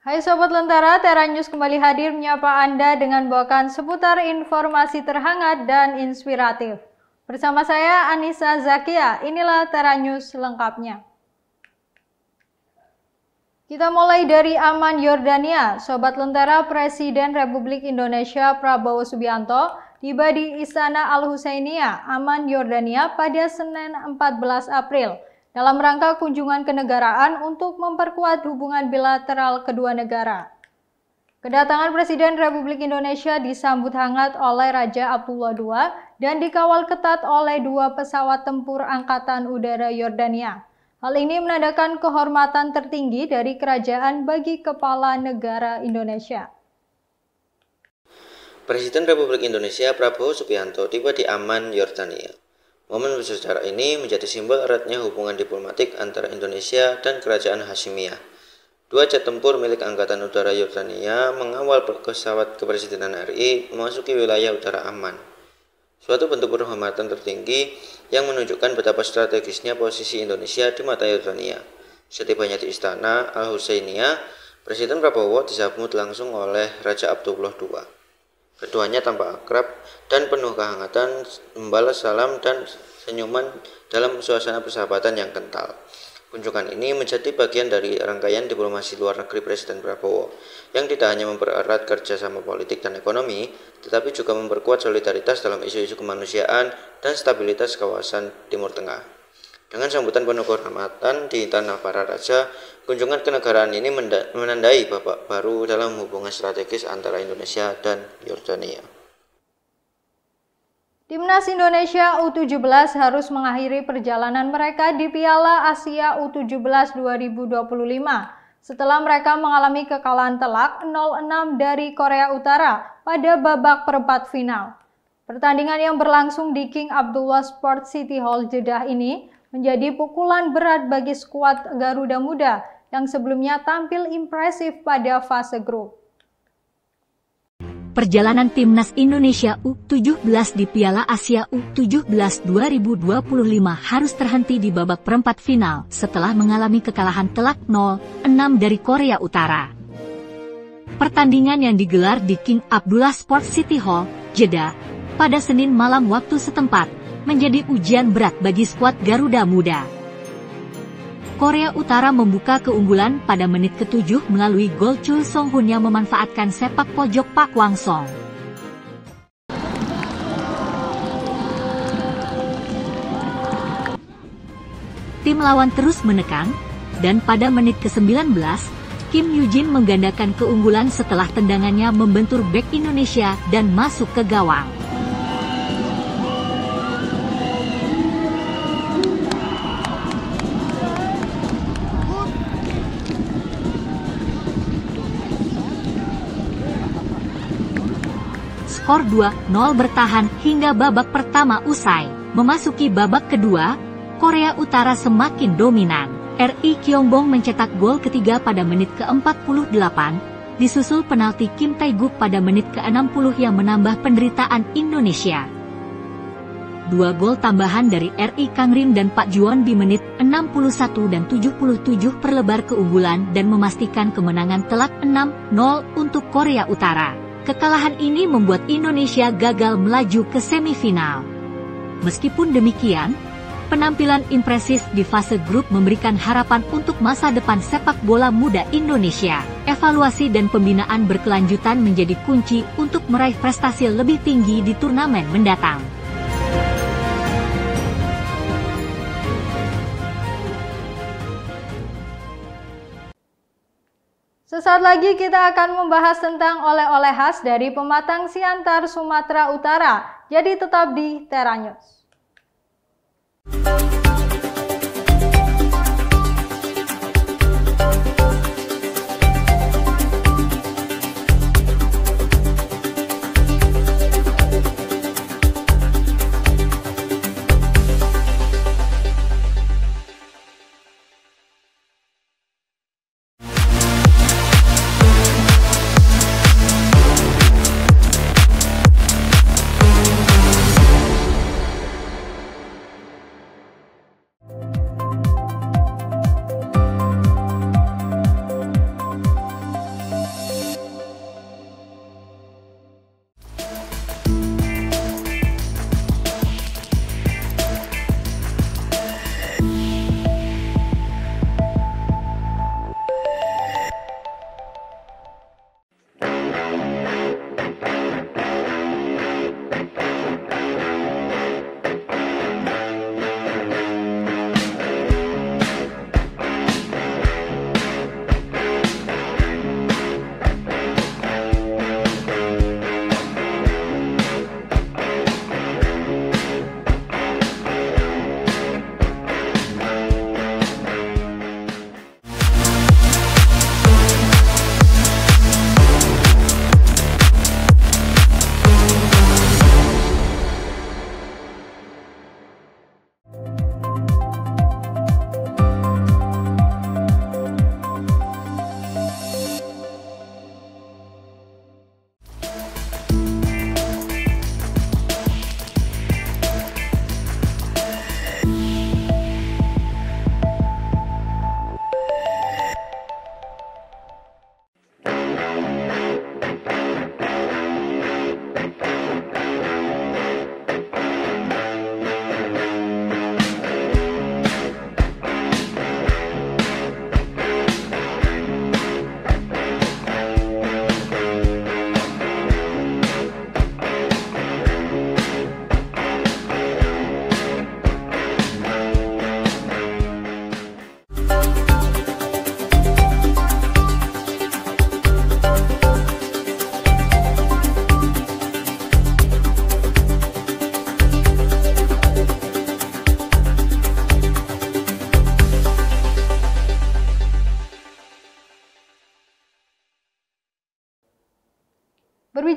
Hai Sobat Lentera, Tera News kembali hadir menyapa Anda dengan bawakan seputar informasi terhangat dan inspiratif. Bersama saya Anissa Zakia, inilah Tera News lengkapnya. Kita mulai dari Amman, Yordania. Sobat Lentera, Presiden Republik Indonesia Prabowo Subianto tiba di Istana Al-Husainiyah, Amman, Yordania pada Senin 14 April. Dalam rangka kunjungan kenegaraan untuk memperkuat hubungan bilateral kedua negara. Kedatangan Presiden Republik Indonesia disambut hangat oleh Raja Abdullah II dan dikawal ketat oleh 2 pesawat tempur Angkatan Udara Yordania. Hal ini menandakan kehormatan tertinggi dari kerajaan bagi kepala negara Indonesia. Presiden Republik Indonesia Prabowo Subianto tiba di Amman, Yordania. Momen bersejarah ini menjadi simbol eratnya hubungan diplomatik antara Indonesia dan Kerajaan Hashimiyah. 2 jet tempur milik Angkatan Udara Yordania mengawal pesawat kepresidenan RI memasuki wilayah utara Amman. Suatu bentuk penghormatan tertinggi yang menunjukkan betapa strategisnya posisi Indonesia di mata Yordania. Setibanya di Istana Al-Husainiyah, Presiden Prabowo disambut langsung oleh Raja Abdullah II. Keduanya tampak akrab dan penuh kehangatan membalas salam dan senyuman dalam suasana persahabatan yang kental. Kunjungan ini menjadi bagian dari rangkaian diplomasi luar negeri Presiden Prabowo yang tidak hanya mempererat kerjasama politik dan ekonomi, tetapi juga memperkuat solidaritas dalam isu-isu kemanusiaan dan stabilitas kawasan Timur Tengah. Dengan sambutan penuh kehormatan di tanah para raja, kunjungan kenegaraan ini menandai babak baru dalam hubungan strategis antara Indonesia dan Yordania. Timnas Indonesia U17 harus mengakhiri perjalanan mereka di Piala Asia U17 2025 setelah mereka mengalami kekalahan telak 0-6 dari Korea Utara pada babak perempat final. Pertandingan yang berlangsung di King Abdullah Sports City Hall Jeddah ini menjadi pukulan berat bagi skuad Garuda Muda yang sebelumnya tampil impresif pada fase grup. Perjalanan Timnas Indonesia U17 di Piala Asia U17 2025 harus terhenti di babak perempat final setelah mengalami kekalahan telak 0-6 dari Korea Utara. Pertandingan yang digelar di King Abdullah Sports City Hall, Jeddah, pada Senin malam waktu setempat, menjadi ujian berat bagi skuad Garuda Muda. Korea Utara membuka keunggulan pada menit ke-7 melalui gol Chul Song-hun yang memanfaatkan sepak pojok Pak Hwang-song. Tim lawan terus menekan, dan pada menit ke-19, Kim Yoo-jin menggandakan keunggulan setelah tendangannya membentur bek Indonesia dan masuk ke gawang. Skor 2-0 bertahan hingga babak pertama usai. Memasuki babak kedua, Korea Utara semakin dominan. RI Kyongbong mencetak gol ketiga pada menit ke-48, disusul penalti Kim Tae-guk pada menit ke-60 yang menambah penderitaan Indonesia. 2 gol tambahan dari RI Kang Rim dan Pak Juwon di menit 61 dan 77 perlebar keunggulan dan memastikan kemenangan telak 6-0 untuk Korea Utara. Kekalahan ini membuat Indonesia gagal melaju ke semifinal. Meskipun demikian, penampilan impresif di fase grup memberikan harapan untuk masa depan sepak bola muda Indonesia. Evaluasi dan pembinaan berkelanjutan menjadi kunci untuk meraih prestasi lebih tinggi di turnamen mendatang. Sesaat lagi kita akan membahas tentang oleh-oleh khas dari Pematang Siantar, Sumatera Utara. Jadi tetap di Tera News.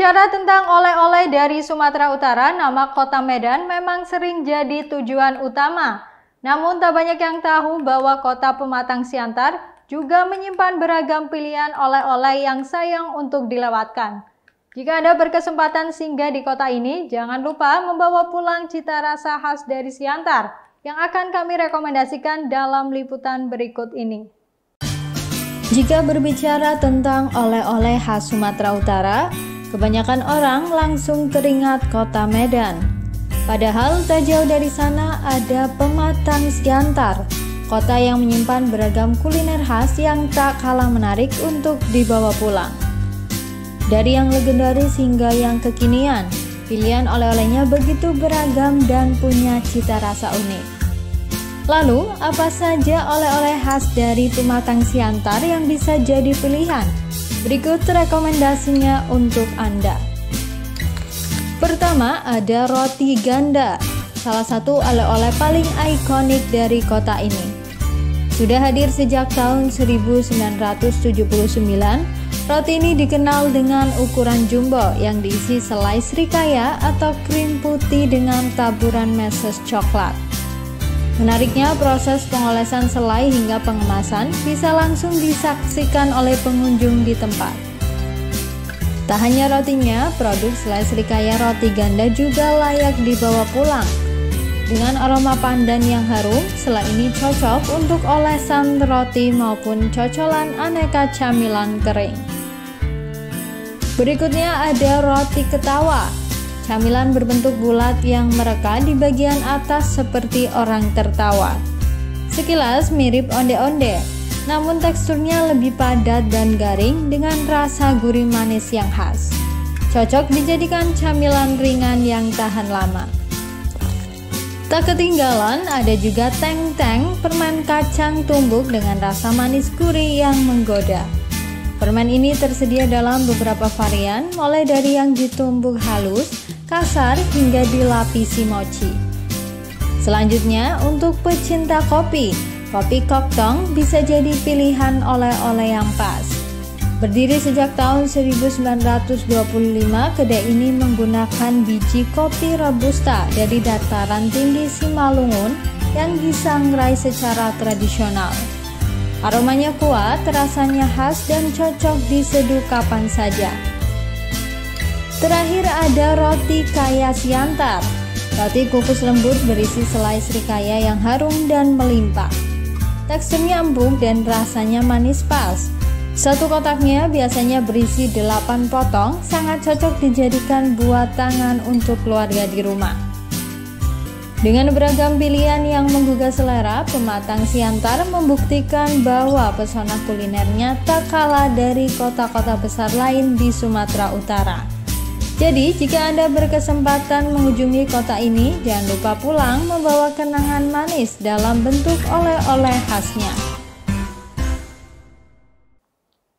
Berbicara tentang oleh-oleh dari Sumatera Utara, nama kota Medan memang sering jadi tujuan utama. Namun tak banyak yang tahu bahwa kota Pematang Siantar juga menyimpan beragam pilihan oleh-oleh yang sayang untuk dilewatkan. Jika Anda berkesempatan singgah di kota ini, jangan lupa membawa pulang cita rasa khas dari Siantar yang akan kami rekomendasikan dalam liputan berikut ini. Jika berbicara tentang oleh-oleh khas Sumatera Utara, kebanyakan orang langsung teringat kota Medan. Padahal tak jauh dari sana ada Pematang Siantar, kota yang menyimpan beragam kuliner khas yang tak kalah menarik untuk dibawa pulang. Dari yang legendaris hingga yang kekinian, pilihan oleh-olehnya begitu beragam dan punya cita rasa unik. Lalu, apa saja oleh-oleh khas dari Pematang Siantar yang bisa jadi pilihan? Berikut rekomendasinya untuk Anda. Pertama, ada roti ganda, salah satu oleh-oleh paling ikonik dari kota ini. Sudah hadir sejak tahun 1979, roti ini dikenal dengan ukuran jumbo yang diisi selai srikaya atau krim putih dengan taburan meses coklat. Menariknya, proses pengolesan selai hingga pengemasan bisa langsung disaksikan oleh pengunjung di tempat. Tak hanya rotinya, produk selai srikaya roti ganda juga layak dibawa pulang. Dengan aroma pandan yang harum, selai ini cocok untuk olesan roti maupun cocolan aneka camilan kering. Berikutnya ada roti ketawa. Camilan berbentuk bulat yang mereka di bagian atas seperti orang tertawa. Sekilas mirip onde-onde, namun teksturnya lebih padat dan garing dengan rasa gurih manis yang khas. Cocok dijadikan camilan ringan yang tahan lama. Tak ketinggalan ada juga teng-teng, permen kacang tumbuk dengan rasa manis gurih yang menggoda. Permen ini tersedia dalam beberapa varian, mulai dari yang ditumbuk halus, kasar, hingga dilapisi mochi. Selanjutnya, untuk pecinta kopi, kopi koktong bisa jadi pilihan oleh-oleh yang pas. Berdiri sejak tahun 1925, kedai ini menggunakan biji kopi Robusta dari dataran tinggi Simalungun yang disangrai secara tradisional. Aromanya kuat, rasanya khas dan cocok diseduh kapan saja. Terakhir ada roti kaya Siantar. Roti kukus lembut berisi selai srikaya yang harum dan melimpah. Teksturnya empuk dan rasanya manis pas. Satu kotaknya biasanya berisi 8 potong, sangat cocok dijadikan buat tangan untuk keluarga di rumah. Dengan beragam pilihan yang menggugah selera, Pematang Siantar membuktikan bahwa pesona kulinernya tak kalah dari kota-kota besar lain di Sumatera Utara. Jadi, jika Anda berkesempatan mengunjungi kota ini, jangan lupa pulang membawa kenangan manis dalam bentuk oleh-oleh khasnya.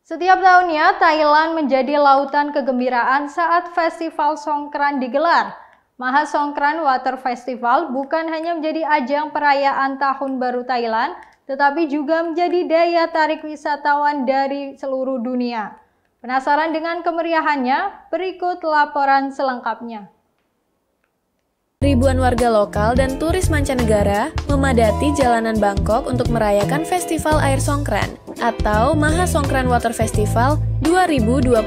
Setiap tahunnya, Thailand menjadi lautan kegembiraan saat Festival Songkran digelar. Maha Songkran Water Festival bukan hanya menjadi ajang perayaan Tahun Baru Thailand, tetapi juga menjadi daya tarik wisatawan dari seluruh dunia. Penasaran dengan kemeriahannya? Berikut laporan selengkapnya. Ribuan warga lokal dan turis mancanegara memadati jalanan Bangkok untuk merayakan Festival Air Songkran atau Maha Songkran Water Festival 2025.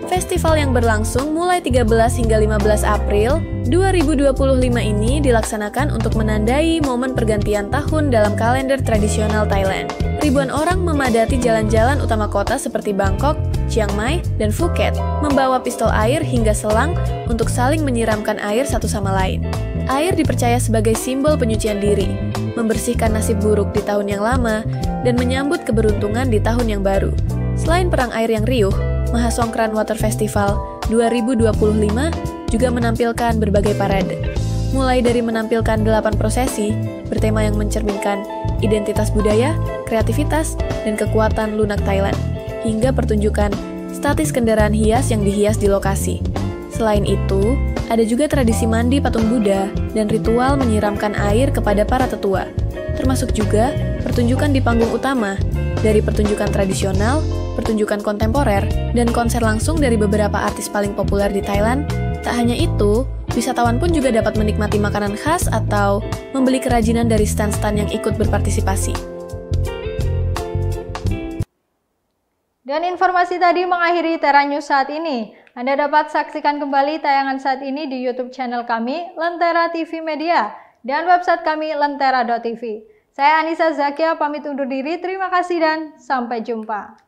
Festival yang berlangsung mulai 13 hingga 15 April 2025 ini dilaksanakan untuk menandai momen pergantian tahun dalam kalender tradisional Thailand. Ribuan orang memadati jalan-jalan utama kota seperti Bangkok, Chiang Mai, dan Phuket, membawa pistol air hingga selang untuk saling menyiramkan air satu sama lain. Air dipercaya sebagai simbol penyucian diri, membersihkan nasib buruk di tahun yang lama, dan menyambut keberuntungan di tahun yang baru. Selain perang air yang riuh, Maha Songkran Water Festival 2025 juga menampilkan berbagai parade. Mulai dari menampilkan 8 prosesi bertema yang mencerminkan identitas budaya, kreativitas, dan kekuatan lunak Thailand, hingga pertunjukan statis kendaraan hias yang dihias di lokasi. Selain itu, ada juga tradisi mandi patung Buddha dan ritual menyiramkan air kepada para tetua, termasuk juga pertunjukan di panggung utama, dari pertunjukan tradisional, pertunjukan kontemporer, dan konser langsung dari beberapa artis paling populer di Thailand. Tak hanya itu, wisatawan pun juga dapat menikmati makanan khas atau membeli kerajinan dari stand-stand yang ikut berpartisipasi. Dan informasi tadi mengakhiri Tera News saat ini. Anda dapat saksikan kembali tayangan saat ini di YouTube channel kami, Lentera TV Media, dan website kami, lentera.tv. Saya Anissa Zakia, pamit undur diri. Terima kasih dan sampai jumpa.